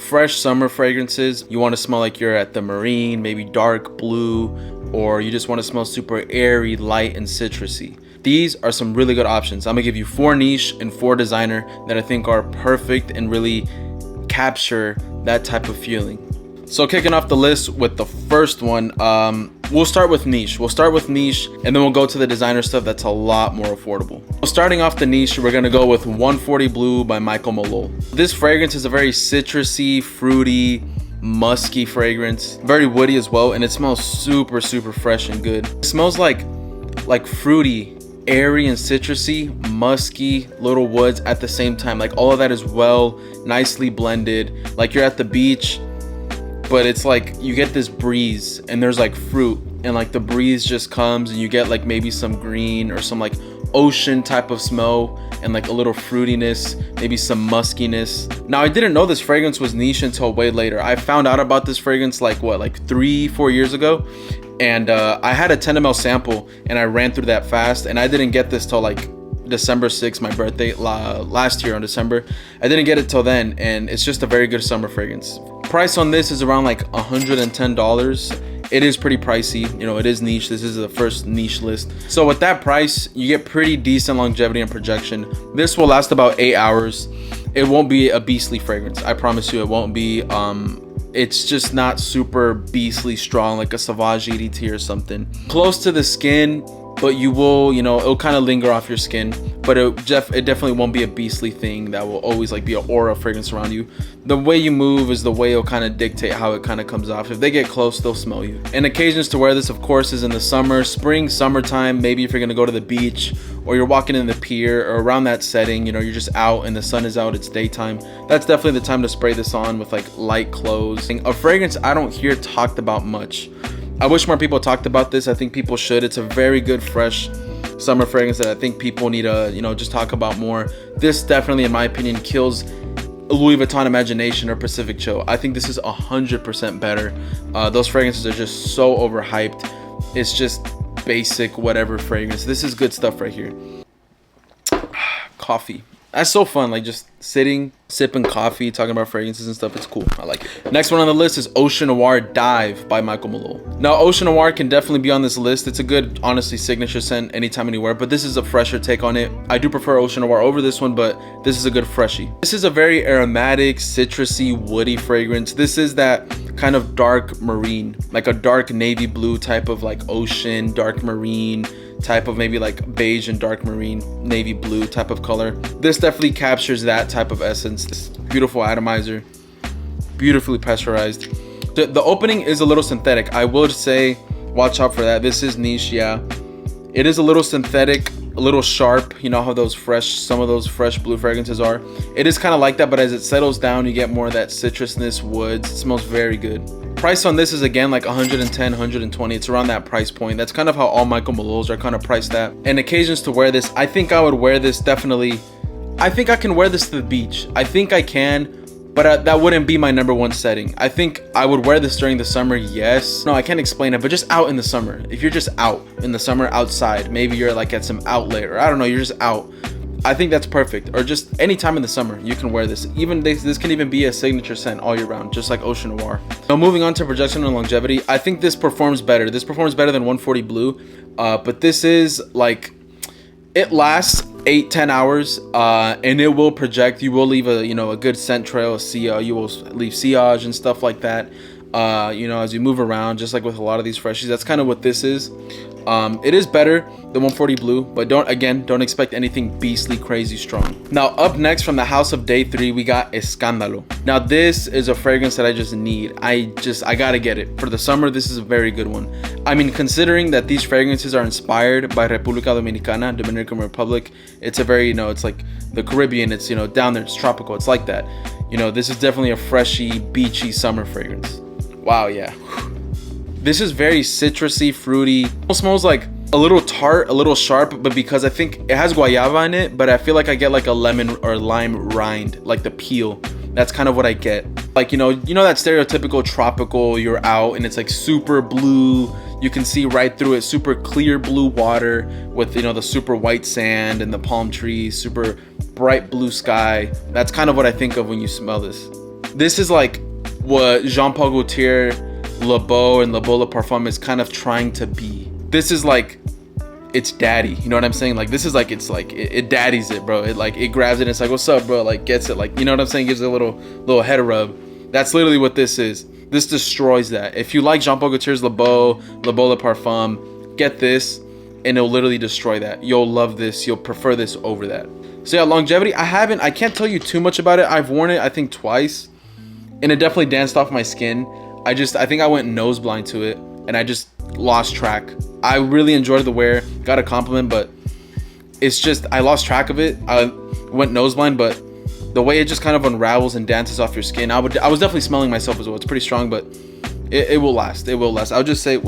fresh summer fragrances, you want to smell like you're at the marine, maybe dark blue, or you just want to smell super airy, light, and citrusy. These are some really good options. I'm gonna give you 4 niche and 4 designer that I think are perfect and really capture that type of feeling. So kicking off the list with the first one, we'll start with niche. And then we'll go to the designer stuff that's a lot more affordable. So starting off the niche, we're gonna go with 140 Blue by Michael Malol. This fragrance is a very citrusy, fruity, musky fragrance, very woody as well, and it smells super fresh and good. It smells like fruity, airy and citrusy, musky, little woods at the same time. Like all of that is well, nicely blended. Like you're at the beach, but it's like you get this breeze and there's like fruit, and like the breeze just comes and you get like maybe some green or some like ocean type of smell and like a little fruitiness, maybe some muskiness. Now I didn't know this fragrance was niche until way later. I found out about this fragrance like 3-4 years ago, and I had a 10 ml sample and I ran through that fast, and I didn't get this till like December 6th, my birthday last year on December. I didn't get it till then, and it's just a very good summer fragrance. Price on this is around like $110. It is pretty pricey, you know, it is niche. This is the first niche list. So with that price, you get pretty decent longevity and projection. This will last about 8 hours. It won't be a beastly fragrance. I promise you it won't be. It's just not super beastly strong like a Sauvage EDT or something. Close to the skin, but you will, you know, it'll kind of linger off your skin, but it definitely won't be a beastly thing that will always like be an aura fragrance around you. The way you move is the way it'll kind of dictate how it kind of comes off. If they get close, they'll smell you. And occasions to wear this, of course, is in the summer, spring, summertime. Maybe if you're gonna go to the beach or you're walking in the pier or around that setting, you know, you're just out and the sun is out, it's daytime. That's definitely the time to spray this on with like light clothes. A fragrance I don't hear talked about much. I wish more people talked about this. I think people should. It's a very good, fresh summer fragrance that I think people need to, you know, just talk about more. This definitely, in my opinion, kills Louis Vuitton Imagination or Pacific Chill. I think this is 100% better. Those fragrances are just so overhyped. It's just basic, whatever fragrance. This is good stuff right here. Coffee. That's so fun, like just sitting, sipping coffee, talking about fragrances and stuff. It's cool. I like it. Next one on the list is Ocean Noir Dive by Michael Malol. Now, Ocean Noir can definitely be on this list. It's a good, honestly, signature scent anytime, anywhere, but this is a fresher take on it. I do prefer Ocean Noir over this one, but this is a good freshie. This is a very aromatic, citrusy, woody fragrance. This is that kind of dark marine, like a dark navy blue type of like ocean, dark marine type of, maybe like beige and dark marine, navy blue type of color. This definitely captures that type of essence. This beautiful atomizer, beautifully pasteurized. The opening is a little synthetic. I will say, watch out for that. This is niche, yeah. It is a little synthetic, a little sharp. You know how some of those fresh blue fragrances are. It is kind of like that, but as it settles down, you get more of that citrusness, woods. It smells very good. Price on this is again like 110, 120. It's around that price point. That's kind of how all Michael Malols are kind of priced at. And occasions to wear this, I think I would wear this definitely. I think I can wear this to the beach. I think I can, but that wouldn't be my #1 setting. I think I would wear this during the summer, yes. No, I can't explain it, but just out in the summer. If you're just out in the summer outside, maybe you're like at some outlet, or I don't know, you're just out. I think that's perfect. Or just any time in the summer, you can wear this. Even this can even be a signature scent all year round, just like Ocean Noir. Now moving on to projection and longevity, I think this performs better. This performs better than 140 Blue, but this is like, it lasts 8-10 hours, and it will project. You will leave a good scent trail, you will leave sillage and stuff like that. As you move around, just like with a lot of these freshies. That's kind of what this is. It is better than 140 Blue, but don't expect anything beastly crazy strong. Now up next from the house of Day 3, we got Escandalo. Now this is a fragrance that I just need. I gotta get it for the summer. This is a very good one. I mean, considering that these fragrances are inspired by República Dominicana, Dominican Republic, it's a very, it's like the Caribbean. It's, down there, it's tropical. It's like that. This is definitely a freshy, beachy summer fragrance. Wow, yeah. This is very citrusy, fruity. It smells like a little tart, a little sharp, but because I think it has guayaba in it, but I feel like I get like a lemon or lime rind, like the peel. That's kind of what I get. Like, that stereotypical tropical, you're out and it's like super blue. You can see right through it, super clear blue water with, the super white sand and the palm trees, super bright blue sky. That's kind of what I think of when you smell this. This is like what Jean Paul Gaultier, Le Beau, and Le Polo Blue Parfam is kind of trying to be. This is like it's daddy, you know what I'm saying? Like this is like it's like it daddies it, bro. It grabs it and it's like, what's up, bro? Like gets it, like, you know what I'm saying? Gives it a little head rub. That's literally what this is. This destroys that. If you like Jean Paul Gaultier's Le Beau, Le Polo Blue Parfam, get this and it'll literally destroy that. You'll love this. You'll prefer this over that. So yeah, longevity. I can't tell you too much about it. I've worn it I think twice and it definitely danced off my skin. I think I went nose blind to it and I just lost track. I really enjoyed the wear, got a compliment, but it's just I lost track of it. I went nose blind, but the way it just kind of unravels and dances off your skin, I was definitely smelling myself as well. It's pretty strong, but it will last. It will last. I'll just say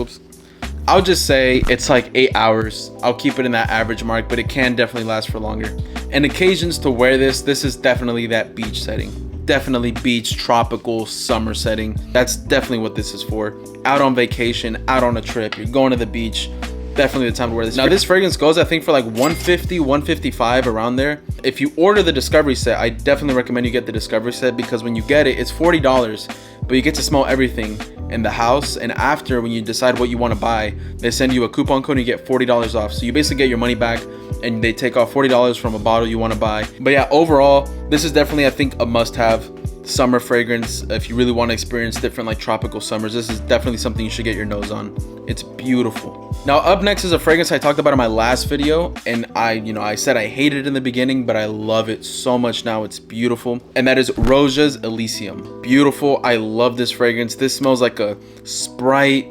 it's like 8 hours. I'll keep it in that average mark, but it can definitely last for longer. And occasions to wear this is definitely that beach setting. Definitely beach, tropical, summer setting. That's definitely what this is for. Out on vacation, out on a trip, you're going to the beach, definitely the time to wear this. Now this fragrance goes I think for like 150, 155 around there. If you order the Discovery set, I definitely recommend you get the Discovery set because when you get it, it's $40, but you get to smell everything in the house. And after, when you decide what you want to buy, they send you a coupon code and you get $40 off. So you basically get your money back and they take off $40 from a bottle you want to buy. But yeah, overall, this is definitely I think a must-have summer fragrance. If you really want to experience different like tropical summers, this is definitely something you should get your nose on. It's beautiful. Now up next is a fragrance I talked about in my last video, and I said I hated it in the beginning, but I love it so much now. It's beautiful, and that is Roja's Elysium. Beautiful. I love this fragrance. This smells like a Sprite,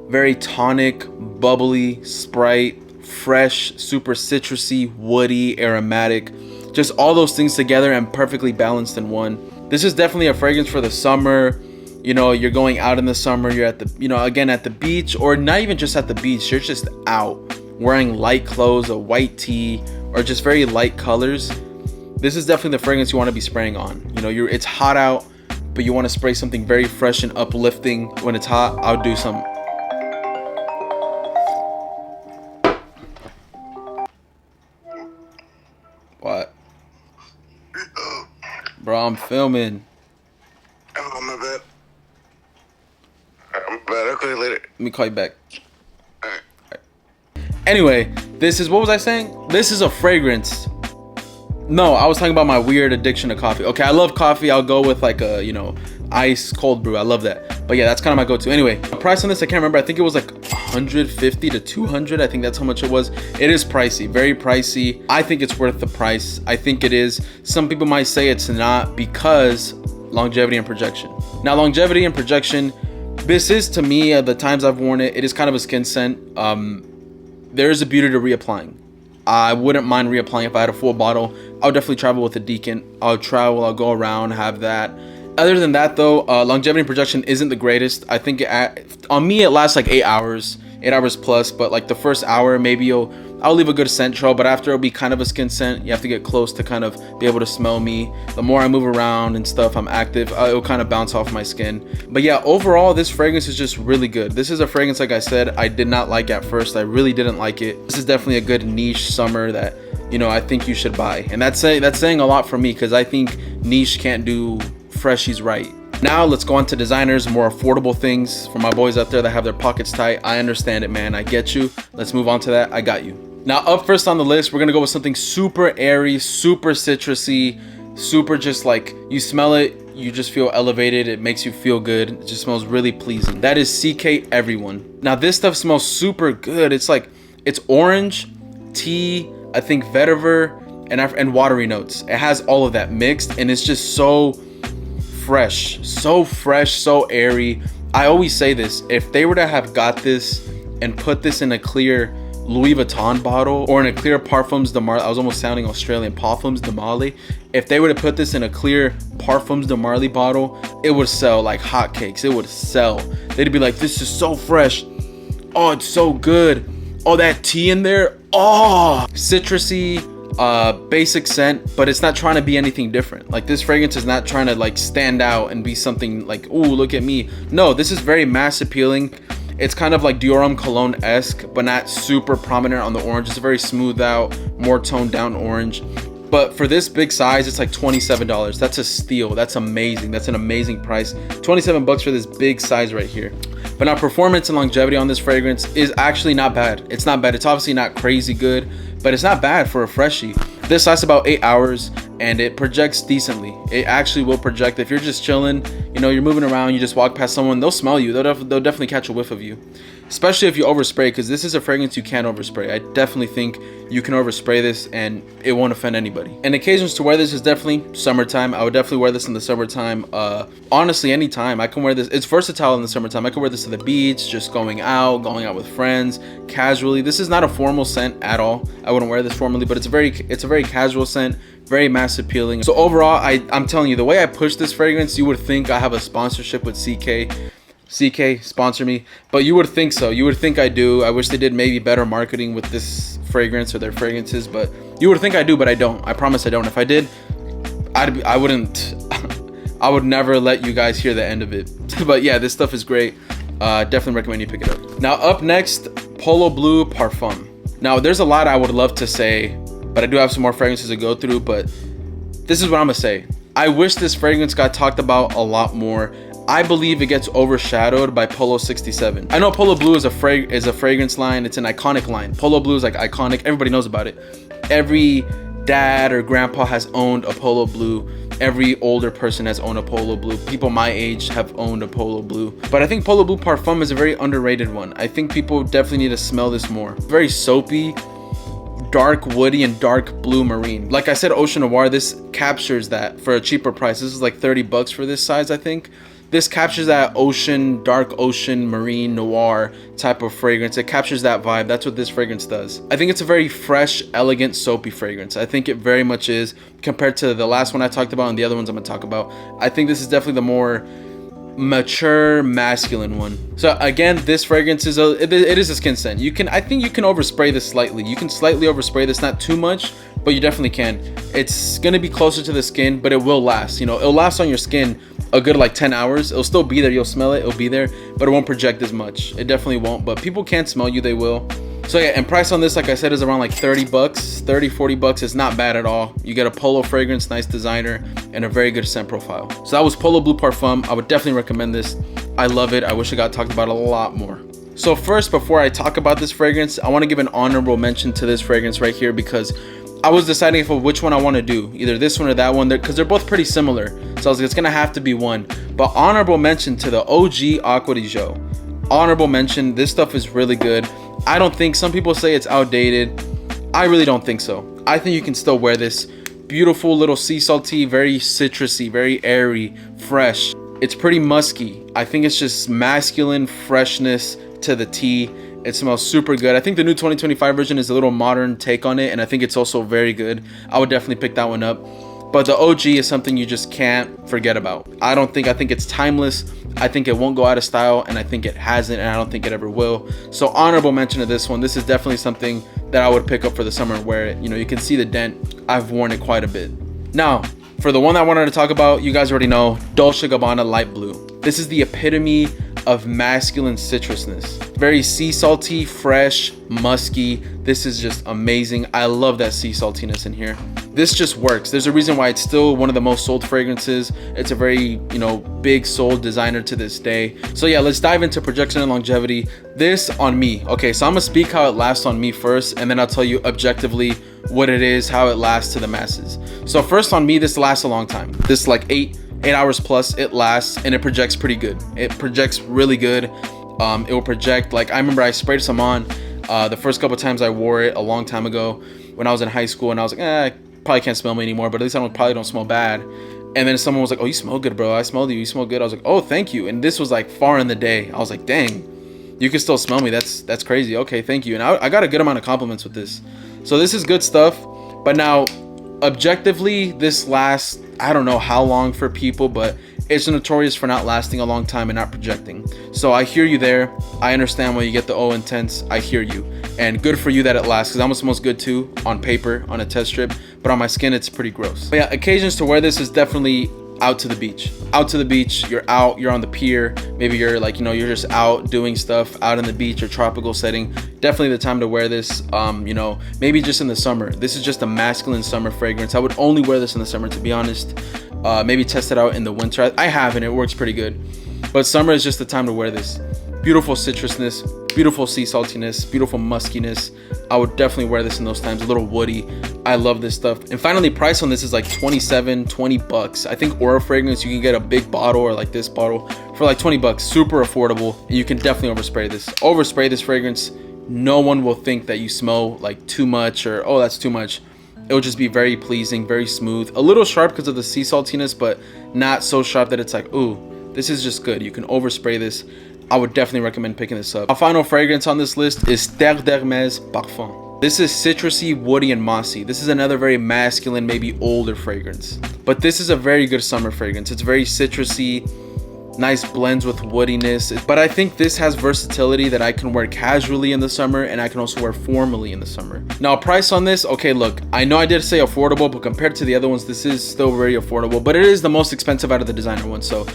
very tonic, bubbly Sprite, fresh, super citrusy, woody, aromatic, just all those things together and perfectly balanced in one. This is definitely a fragrance for the summer. You know, you're going out in the summer, you're at the, again, at the beach, or not even just at the beach, you're just out wearing light clothes, a white tee, or just very light colors. This is definitely the fragrance you want to be spraying on. It's hot out, but you want to spray something very fresh and uplifting. When it's hot, I'll do some. What? Bro, I'm filming. Oh, my bad. I'm bad. I'll call you later. Let me call you back. All right. Anyway, this is, what was I saying? This is a fragrance. No, I was talking about my weird addiction to coffee. Okay, I love coffee. I'll go with like a, ice cold brew. I love that. But yeah, that's kind of my go-to. Anyway, the price on this, I can't remember. I think it was like 150 to 200. I think that's how much it was. It is pricey, very pricey. I think it's worth the price. I think it is. Some people might say it's not because longevity and projection. Now, longevity and projection, this is, to me, the times I've worn it, it is kind of a skin scent. There is a beauty to reapplying. I wouldn't mind reapplying if I had a full bottle. I would definitely travel with a decant. I'll go around, have that. Other than that though, longevity and projection isn't the greatest. I think on me it lasts like 8 hours plus, but like the first hour maybe I'll leave a good scent trail, but after it'll be kind of a skin scent. You have to get close to kind of be able to smell me. The more I move around and stuff, I'm active, it'll kind of bounce off my skin. But yeah, overall this fragrance is just really good. This is a fragrance, like I said, I did not like at first. I really didn't like it. This is definitely a good niche summer that I think you should buy, and that's saying a lot for me, because I think niche can't do freshies right. Now let's go on to designers, more affordable things for my boys out there that have their pockets tight. I understand it, man. I get you. Let's move on to that. I got you. Now up first on the list, we're gonna go with something super airy, super citrusy, super just like you smell it, you just feel elevated. It makes you feel good. It just smells really pleasing. That is CK Everyone. Now this stuff smells super good. It's orange, tea, I think vetiver, and watery notes. It has all of that mixed, and it's just so fresh, so airy. I always say this, if they were to have got this and put this in a clear Louis Vuitton bottle or in a clear Parfums de Marly, I was almost sounding Australian, Parfums de Marly. If they were to put this in a clear Parfums de Marly bottle, it would sell like hotcakes. It would sell. They'd be like, this is so fresh. Oh, it's so good. Oh, that tea in there. Oh, citrusy, basic scent, but it's not trying to be anything different. Like this fragrance is not trying to like stand out and be something like, ooh, look at me. No, this is very mass appealing. It's kind of like Dior Homme Cologne-esque, but not super prominent on the orange. It's a very smooth out, more toned down orange. But for this big size, it's like $27. That's a steal. That's amazing. That's an amazing price. 27 bucks for this big size right here. But now performance and longevity on this fragrance is actually not bad. It's not bad. It's obviously not crazy good, but it's not bad for a freshie. This lasts about 8 hours and it projects decently. It actually will project. If you're just chilling, you know, you're moving around, you just walk past someone, they'll smell you. They'll definitely catch a whiff of you. Especially if you overspray, because this is a fragrance you can't overspray. I definitely think you can overspray this and it won't offend anybody. And occasions to wear this is definitely summertime. I would definitely wear this in the summertime. Honestly, anytime. I can wear this. It's versatile in the summertime. I can wear this to the beach, just going out with friends, casually. This is not a formal scent at all. I wouldn't wear this formally, but it's a very casual scent, very mass appealing. So overall, I'm telling you, the way I push this fragrance, you would think I have a sponsorship with CK, sponsor me, but you would think so. You would think I do. I wish they did maybe better marketing with this fragrance or their fragrances, but you would think I do, but I don't. I promise I don't. If I did, I wouldn't. I would never let you guys hear the end of it. But yeah, this stuff is great. Definitely recommend you pick it up. Now up next, Polo Blue Parfam. Now there's a lot I would love to say, but I do have some more fragrances to go through, but this is what I'm gonna say. I wish this fragrance got talked about a lot more. I believe it gets overshadowed by Polo 67. I know Polo Blue is a fragrance line. It's an iconic line. Polo Blue is like iconic. Everybody knows about it. Every dad or grandpa has owned a Polo Blue. Every older person has owned a Polo Blue. People my age have owned a Polo Blue. But I think Polo Blue Parfum is a very underrated one. I think people definitely need to smell this more. Very soapy, dark woody, and dark blue marine. Like I said, Ocean Noir, this captures that for a cheaper price. This is like 30 bucks for this size, I think. This captures that ocean, dark ocean, marine, noir type of fragrance. It captures that vibe. That's what this fragrance does. I think it's a very fresh, elegant, soapy fragrance. I think it very much is, compared to the last one I talked about and the other ones I'm gonna talk about. I think this is definitely the more mature, masculine one. So again, this fragrance is it is a skin scent. I think you can overspray this slightly. You can slightly overspray this, not too much, but you definitely can. It's gonna be closer to the skin, but it will last. You know, it'll last on your skin a good like 10 hours. It'll still be there. You'll smell it. It'll be there, but it won't project as much. It definitely won't, but people can't smell you. They will. So yeah, and price on this, like I said, is around like 30 bucks, 30, 40 bucks. It's not bad at all. You get a Polo fragrance, nice designer, and a very good scent profile. So that was Polo Blue Parfum. I would definitely recommend this. I love it. I wish it got talked about a lot more. So first, before I talk about this fragrance, I want to give an honorable mention to this fragrance right here, because I was deciding for which one I want to do, either this one or that one, because they're both pretty similar. So I was like, it's gonna have to be one. But honorable mention to the OG Acqua di Gio. Honorable mention. This stuff is really good. I don't think, some people say it's outdated. I really don't think so. I think you can still wear this. Beautiful little sea salty, very citrusy, very airy, fresh. It's pretty musky. I think it's just masculine freshness to the T. It smells super good. I think the new 2025 version is a little modern take on it, and I think it's also very good. I would definitely pick that one up. But the OG is something you just can't forget about. I think it's timeless. I think it won't go out of style, and I think it hasn't, and I don't think it ever will. So honorable mention to this one. This is definitely something that I would pick up for the summer and wear it. You know, you can see the dent. I've worn it quite a bit. Now, for the one I wanted to talk about, you guys already know, Dolce Gabbana Light Blue. This is the epitome of masculine citrusness. Very sea salty, fresh, musky. This is just amazing. I love that sea saltiness in here. This just works. There's a reason why it's still one of the most sold fragrances. It's a very, you know, big sold designer to this day. So yeah, let's dive into projection and longevity. This on me. Okay, so I'm gonna speak how it lasts on me first, and then I'll tell you objectively what it is, how it lasts to the masses. So first on me, this lasts a long time. This like 8 hours plus it lasts, and it projects pretty good. It projects really good. It will project, like, I remember I sprayed some on the first couple times I wore it a long time ago when I was in high school, and I was like, I probably can't smell me anymore, but at least I probably don't smell bad. And then someone was like, oh, you smell good, bro. I smelled you smell good. I was like, oh, thank you. And this was like far in the day. I was like, dang, you can still smell me. That's crazy. Okay, thank you. And I got a good amount of compliments with this. So this is good stuff. But now objectively, this lasts, I don't know how long for people, but it's notorious for not lasting a long time and not projecting. So I hear you there. I understand why you get the O intense. I hear you. And good for you that it lasts, because it almost smells good too on paper, on a test strip, but on my skin it's pretty gross. But yeah, occasions to wear this is definitely out to the beach. Out to the beach, you're on the pier, maybe you're like, you know, you're just out doing stuff out on the beach or tropical setting. Definitely the time to wear this. You know, maybe just in the summer. This is just a masculine summer fragrance. I would only wear this in the summer, to be honest. Maybe test it out in the winter. I haven't, it works pretty good. But summer is just the time to wear this. Beautiful citrusness, beautiful sea saltiness, beautiful muskiness. I would definitely wear this in those times. A little woody. I love this stuff. And finally, price on this is like 20 bucks. I think Aura fragrance, you can get a big bottle or like this bottle for like 20 bucks. Super affordable. You can definitely overspray this. Overspray this fragrance. No one will think that you smell like too much or, oh, that's too much. It will just be very pleasing, very smooth. A little sharp because of the sea saltiness, but not so sharp that it's like, ooh, this is just good. You can overspray this. I would definitely recommend picking this up. Our final fragrance on this list is Terre Parfum. This is citrusy, woody, and mossy. This is another very masculine, maybe older fragrance. But this is a very good summer fragrance. It's very citrusy, nice blends with woodiness. But I think this has versatility that I can wear casually in the summer and I can also wear formally in the summer. Now, price on this, okay, look, I know I did say affordable, but compared to the other ones, this is still very affordable. But it is the most expensive out of the designer ones, so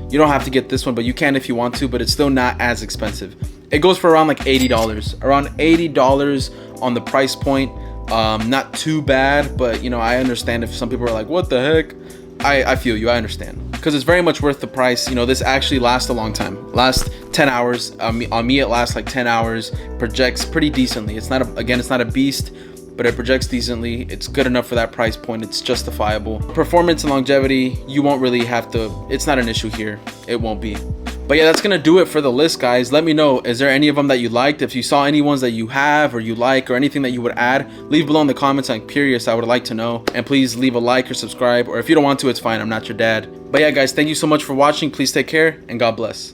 you don't have to get this one, but you can if you want to, but it's still not as expensive. It goes for around like $80. Around $80 on the price point. Not too bad, but you know, I understand if some people are like, what the heck? I feel you, I understand. Because it's very much worth the price. You know, this actually lasts a long time. Lasts 10 hours. On me, it lasts like 10 hours. Projects pretty decently. It's not a beast, but it projects decently. It's good enough for that price point. It's justifiable. Performance and longevity, you won't really have to, it's not an issue here. It won't be. But yeah, that's gonna do it for the list, guys. Let me know, is there any of them that you liked? If you saw any ones that you have or you like or anything that you would add, leave below in the comments. I'm curious, I would like to know. And please leave a like or subscribe, or if you don't want to, it's fine, I'm not your dad. But yeah, guys, thank you so much for watching. Please take care and God bless.